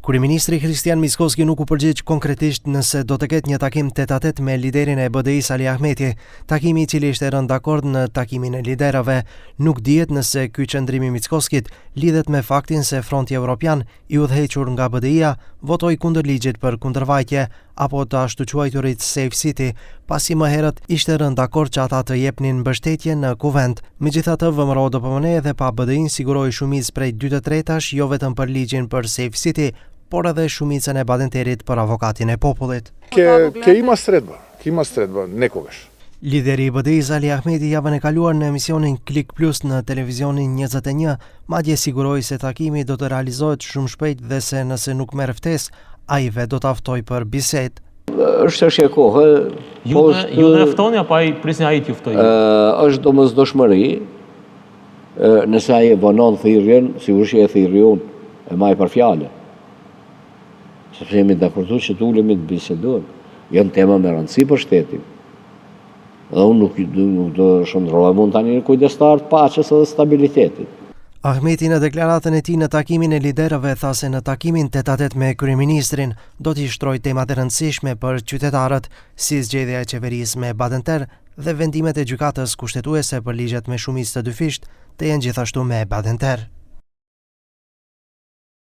Kryeministri Kristian Mickoski nuk u përgjigj konkretisht nëse do të ketë një takim tet-a-tet me liderin e BDI-s Ali Ahmeti. Takimi i cili ishte rënë dakord në takimin e liderave. Nuk dihet nëse ky qëndrim i Mickoskit lidhet me faktin se Fronti Evropian, i udhëhequr nga BDI-a, votoi kundër ligjit për kundërvajtje apo të ashtu quajturit Safe City, pasi më herët ishte rënë dakord që ata të jepnin mbështetje në kuvent. Megjithatë, VMRO DPMN edhe pa BDI-n siguroi shumicë prej 2/3 jo vetëm për ligjin për Safe City, por edhe shumicën e Badenterit për avokatin e popullit. Ima sredba, nekogash. Lideri i BDI-s Ali Ahmeti javën e kaluar në emisionin Klik Plus në televizionin 21, madje siguroi se takimi do të realizohet shumë shpejt dhe se nëse nuk merr ftesë, ai vetë do të ftoj për bisedë. Është çështje kohe. Ju e ftoni apo ai prisni ai t'ju ftojë? Është domosdoshmëri. Nëse ai e vonon thirrjen, sigurisht e thirrri unë, e maj për fjalë. Sepse jemi dakorduar që të ulemi të bisedojmë. Janë tema me rëndësi për shtetin. Dhe unë nuk do shndrolla mund tani kujdestar të paqes dhe stabilitetit. Ahmeti në deklaratën e tij në takimin e liderëve tha se në takimin tet-a-tet me kryeministrin do t'i shtrojë temat e rëndësishme për qytetarët, si zgjedhja e qeverisë me Badenter dhe vendimet e gjykatës kushtetuese për ligjet me shumicë të dyfisht të jenë gjithashtu me Badenter.